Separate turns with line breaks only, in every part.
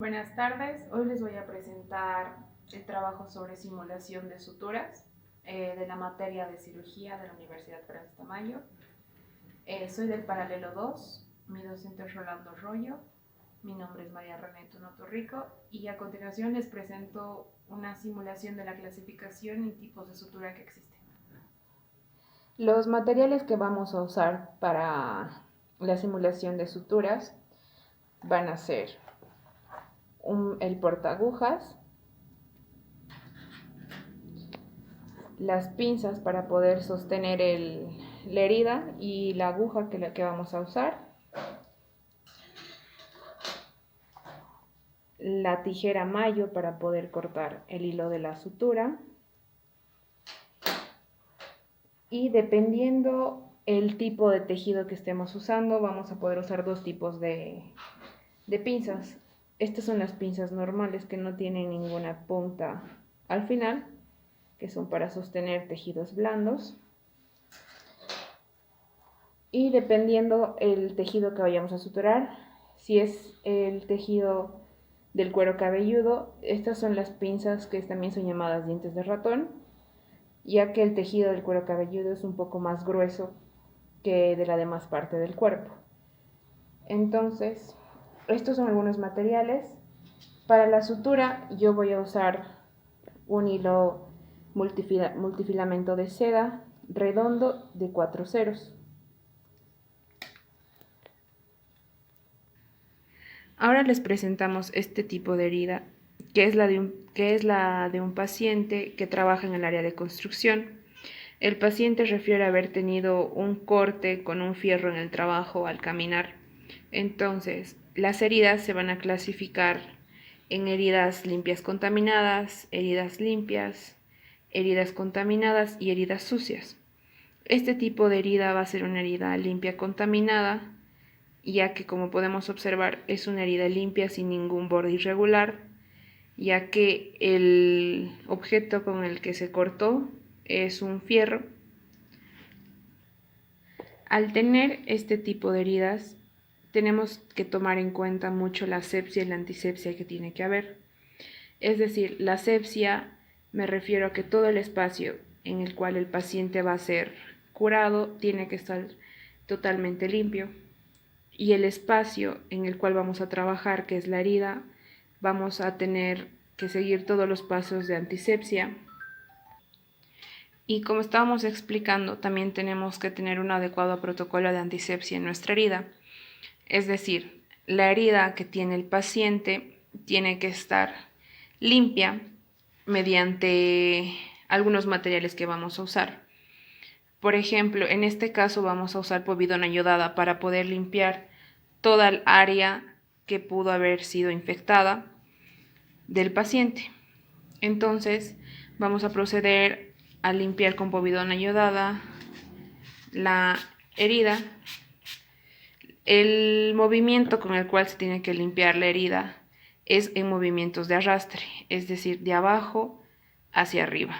Buenas tardes, hoy les voy a presentar el trabajo sobre simulación de suturas de la materia de cirugía de la Universidad Francisco Tamayo. Soy del paralelo 2, mi docente es Rolando Rollo, mi nombre es María René Tunoto Rico y a continuación les presento una simulación de la clasificación y tipos de sutura que existen. Los materiales que vamos a usar para la simulación de suturas van a ser el portaagujas, las pinzas para poder sostener la herida y la aguja que vamos a usar, la tijera mayo para poder cortar el hilo de la sutura y dependiendo el tipo de tejido que estemos usando vamos a poder usar dos tipos de pinzas. Estas son las pinzas normales que no tienen ninguna punta al final, que son para sostener tejidos blandos. Y dependiendo el tejido que vayamos a suturar, si es el tejido del cuero cabelludo, estas son las pinzas que también son llamadas dientes de ratón, ya que el tejido del cuero cabelludo es un poco más grueso que de la demás parte del cuerpo. Entonces, estos son algunos materiales. Para la sutura yo voy a usar un hilo multifilamento de seda redondo de 4 ceros. Ahora les presentamos este tipo de herida, que es la de un paciente que trabaja en el área de construcción. El paciente refiere haber tenido un corte con un fierro en el trabajo al caminar. Entonces, las heridas se van a clasificar en heridas limpias contaminadas, heridas limpias, heridas contaminadas y heridas sucias. Este tipo de herida va a ser una herida limpia contaminada, ya que como podemos observar es una herida limpia sin ningún borde irregular, ya que el objeto con el que se cortó es un fierro. Al tener este tipo de heridas tenemos que tomar en cuenta mucho la asepsia y la antisepsia que tiene que haber. Es decir, la asepsia me refiero a que todo el espacio en el cual el paciente va a ser curado tiene que estar totalmente limpio. Y el espacio en el cual vamos a trabajar, que es la herida, vamos a tener que seguir todos los pasos de antisepsia. Y como estábamos explicando, también tenemos que tener un adecuado protocolo de antisepsia en nuestra herida. Es decir, la herida que tiene el paciente tiene que estar limpia mediante algunos materiales que vamos a usar. Por ejemplo, en este caso vamos a usar povidona yodada para poder limpiar toda el área que pudo haber sido infectada del paciente. Entonces, vamos a proceder a limpiar con povidona yodada la herida. El movimiento con el cual se tiene que limpiar la herida es en movimientos de arrastre, es decir, de abajo hacia arriba.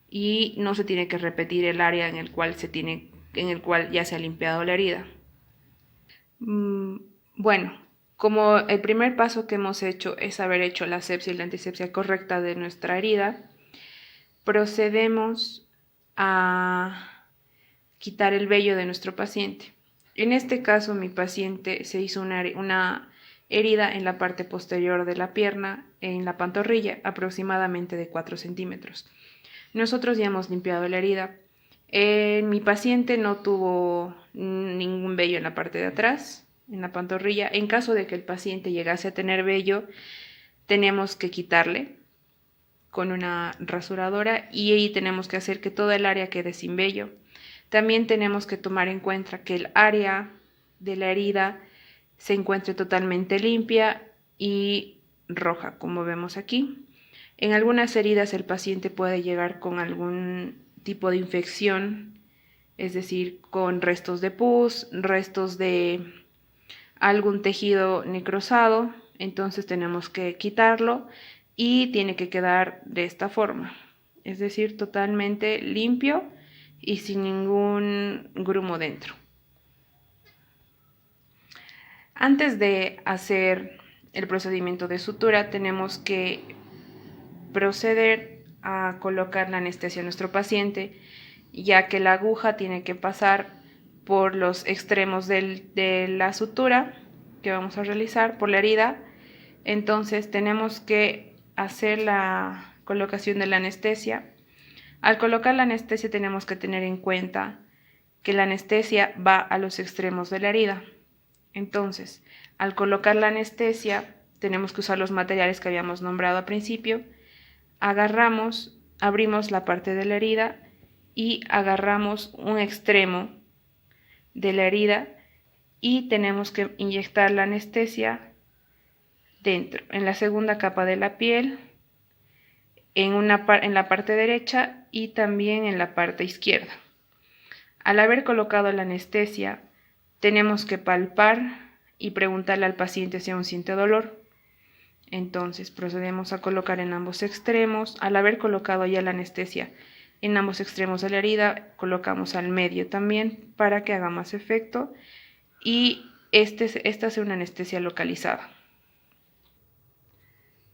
Y no se tiene que repetir el área en el cual ya se ha limpiado la herida. Bueno, como el primer paso que hemos hecho es haber hecho la asepsia y la antisepsia correcta de nuestra herida, procedemos a quitar el vello de nuestro paciente. En este caso, mi paciente se hizo una herida en la parte posterior de la pierna, en la pantorrilla, aproximadamente de 4 centímetros. Nosotros ya hemos limpiado la herida. Mi paciente no tuvo ningún vello en la parte de atrás, en la pantorrilla. En caso de que el paciente llegase a tener vello, tenemos que quitarle con una rasuradora y ahí tenemos que hacer que toda el área quede sin vello. También tenemos que tomar en cuenta que el área de la herida se encuentre totalmente limpia y roja, como vemos aquí. En algunas heridas el paciente puede llegar con algún tipo de infección, es decir, con restos de pus, restos de algún tejido necrosado, entonces tenemos que quitarlo y tiene que quedar de esta forma, es decir, totalmente limpio y sin ningún grumo dentro. Antes de hacer el procedimiento de sutura, tenemos que proceder a colocar la anestesia a nuestro paciente, ya que la aguja tiene que pasar por los extremos de la sutura que vamos a realizar, por la herida. Entonces tenemos que hacer la colocación de la anestesia. Al colocar la anestesia tenemos que tener en cuenta que la anestesia va a los extremos de la herida. Entonces, al colocar la anestesia tenemos que usar los materiales que habíamos nombrado al principio. Agarramos, abrimos la parte de la herida y agarramos un extremo de la herida y tenemos que inyectar la anestesia dentro, en la segunda capa de la piel, en la parte derecha y también en la parte izquierda. Al haber colocado la anestesia, tenemos que palpar y preguntarle al paciente si aún siente dolor. Entonces procedemos a colocar en ambos extremos. Al haber colocado ya la anestesia en ambos extremos de la herida, colocamos al medio también para que haga más efecto y esta sea una anestesia localizada.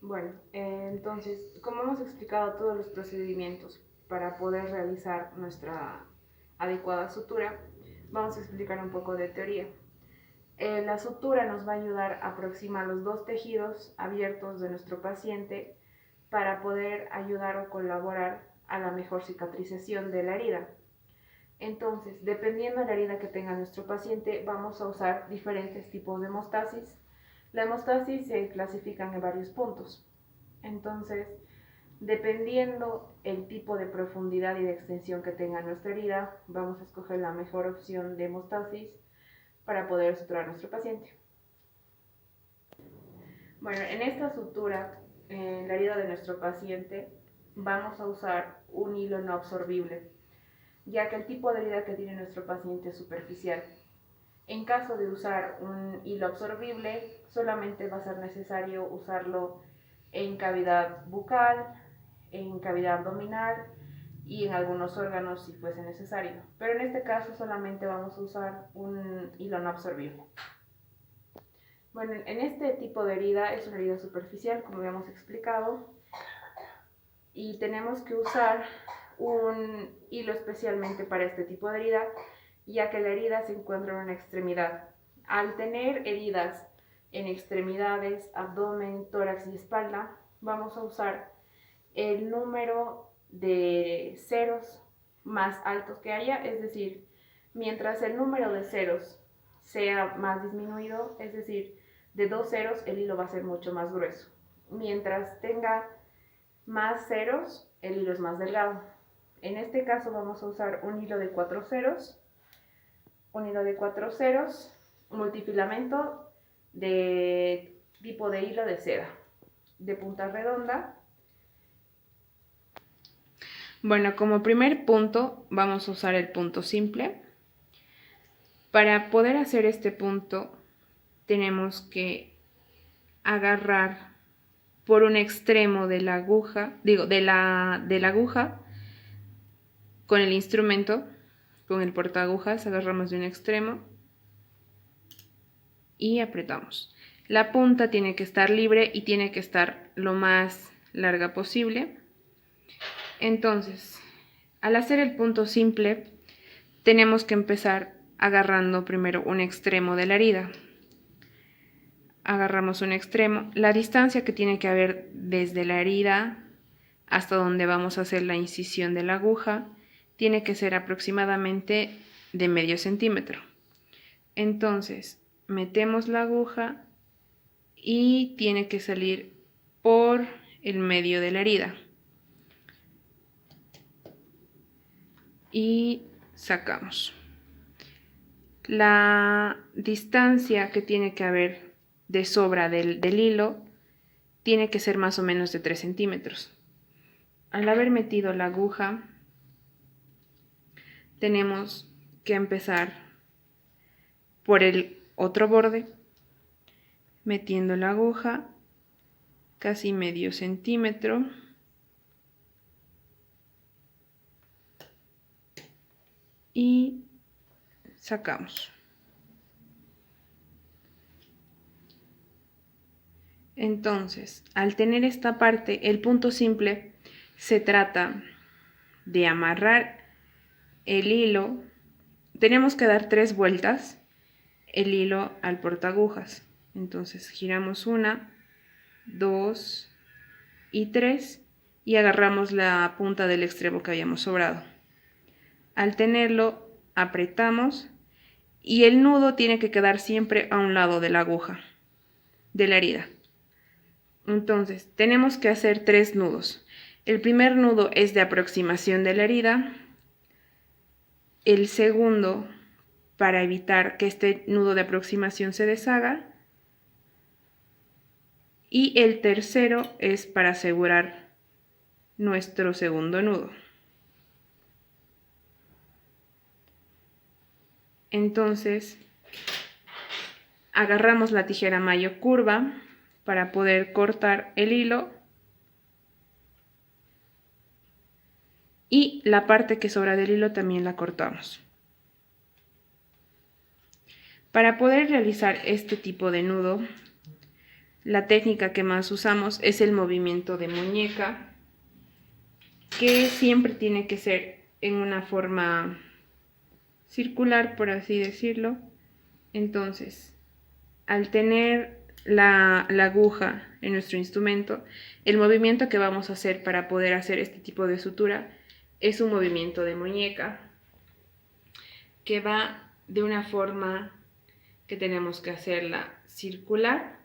Bueno, entonces, como hemos explicado todos los procedimientos para poder realizar nuestra adecuada sutura, vamos a explicar un poco de teoría. La sutura nos va a ayudar a aproximar los dos tejidos abiertos de nuestro paciente para poder ayudar o colaborar a la mejor cicatrización de la herida. Entonces, dependiendo de la herida que tenga nuestro paciente, vamos a usar diferentes tipos de hemostasis. La hemostasis se clasifica en varios puntos. Entonces, dependiendo el tipo de profundidad y de extensión que tenga nuestra herida, vamos a escoger la mejor opción de hemostasis para poder suturar a nuestro paciente. Bueno, en esta sutura, en la herida de nuestro paciente, vamos a usar un hilo no absorbible, ya que el tipo de herida que tiene nuestro paciente es superficial. En caso de usar un hilo absorbible, solamente va a ser necesario usarlo en cavidad bucal, en cavidad abdominal y en algunos órganos si fuese necesario. Pero en este caso solamente vamos a usar un hilo no absorbible. Bueno, en este tipo de herida es una herida superficial, como habíamos explicado, y tenemos que usar un hilo especialmente para este tipo de herida, ya que la herida se encuentra en una extremidad. Al tener heridas en extremidades, abdomen, tórax y espalda, vamos a usar el número de ceros más altos que haya, es decir, mientras el número de ceros sea más disminuido, es decir, de 2 ceros, el hilo va a ser mucho más grueso. Mientras tenga más ceros, el hilo es más delgado. En este caso vamos a usar un hilo de 4 ceros, multifilamento de tipo de hilo de seda, de punta redonda. Bueno, como primer punto vamos a usar el punto simple. Para poder hacer este punto tenemos que agarrar por un extremo de la aguja, de la aguja con el instrumento, con el portaagujas, agarramos de un extremo y apretamos. La punta tiene que estar libre y tiene que estar lo más larga posible. Entonces, al hacer el punto simple, tenemos que empezar agarrando primero un extremo de la herida. Agarramos un extremo. La distancia que tiene que haber desde la herida hasta donde vamos a hacer la incisión de la aguja tiene que ser aproximadamente de medio centímetro. Entonces, metemos la aguja y tiene que salir por el medio de la herida. Y sacamos. La distancia que tiene que haber de sobra del hilo tiene que ser más o menos de 3 centímetros. Al haber metido la aguja, tenemos que empezar por el otro borde, metiendo la aguja casi medio centímetro. Y sacamos. Entonces, al tener esta parte, el punto simple se trata de amarrar el hilo. Tenemos que dar 3 vueltas el hilo al portaagujas. Entonces giramos 1, 2 y 3 y agarramos la punta del extremo que habíamos sobrado. Al tenerlo, apretamos y el nudo tiene que quedar siempre a un lado de la aguja, de la herida. Entonces, tenemos que hacer 3 nudos. El primer nudo es de aproximación de la herida. El segundo, para evitar que este nudo de aproximación se deshaga. Y el tercero es para asegurar nuestro segundo nudo. Entonces, agarramos la tijera mayo curva para poder cortar el hilo y la parte que sobra del hilo también la cortamos. Para poder realizar este tipo de nudo, la técnica que más usamos es el movimiento de muñeca, que siempre tiene que ser en una forma circular, por así decirlo. Entonces, al tener la aguja en nuestro instrumento, el movimiento que vamos a hacer para poder hacer este tipo de sutura es un movimiento de muñeca que va de una forma que tenemos que hacerla circular,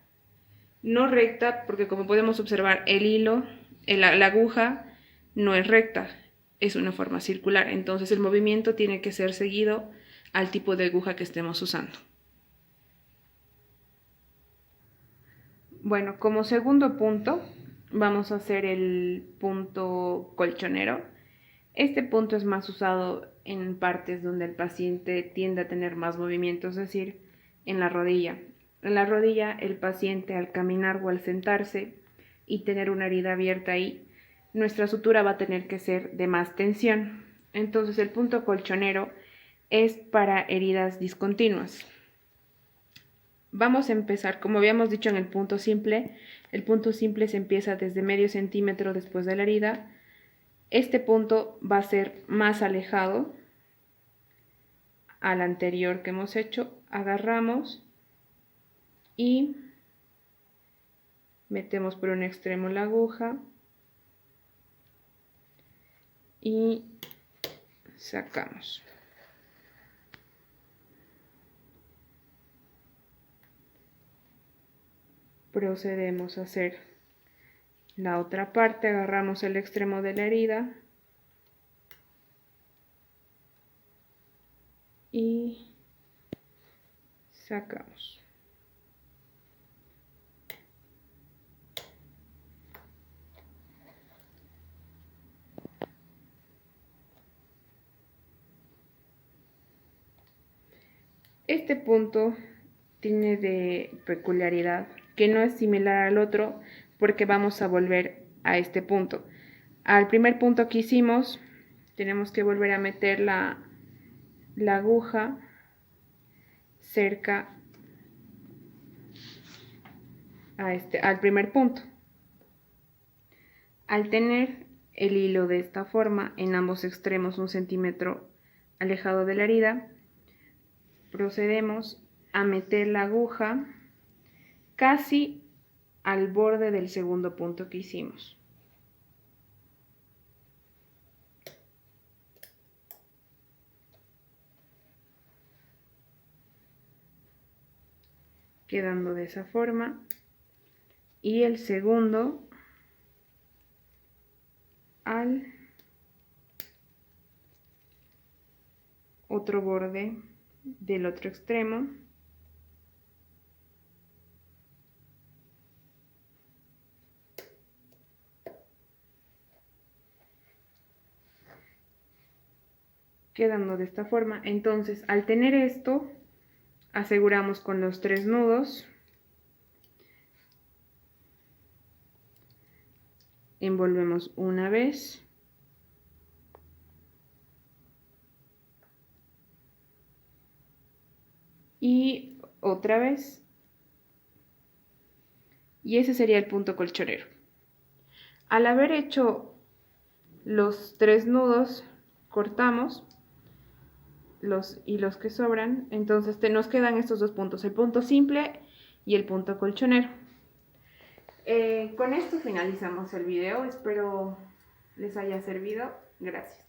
no recta, porque como podemos observar el hilo, la aguja no es recta, es una forma circular. Entonces el movimiento tiene que ser seguido al tipo de aguja que estemos usando. Bueno, como segundo punto vamos a hacer el punto colchonero. Este punto es más usado en partes donde el paciente tiende a tener más movimiento, es decir, en la rodilla. En la rodilla, el paciente al caminar o al sentarse y tener una herida abierta ahí, nuestra sutura va a tener que ser de más tensión. Entonces el punto colchonero es para heridas discontinuas. Vamos a empezar, como habíamos dicho en el punto simple se empieza desde medio centímetro después de la herida. Este punto va a ser más alejado al anterior que hemos hecho. Agarramos y metemos por un extremo la aguja y sacamos. Procedemos a hacer la otra parte, agarramos el extremo de la herida y sacamos. Este punto tiene de peculiaridad que no es similar al otro porque vamos a volver a este punto. Al primer punto que hicimos, tenemos que volver a meter la aguja cerca al primer punto. Al tener el hilo de esta forma en ambos extremos 1 centímetro alejado de la herida, procedemos a meter la aguja casi al borde del segundo punto que hicimos. Quedando de esa forma. Y el segundo al otro borde del otro extremo. Quedando de esta forma. Entonces, al tener esto, aseguramos con los 3 nudos. Envolvemos una vez. Y otra vez. y ese sería el punto colchonero. Al haber hecho los 3 nudos, cortamos los hilos que sobran, entonces nos quedan estos 2 puntos, el punto simple y el punto colchonero. Con esto finalizamos el video, espero les haya servido. Gracias.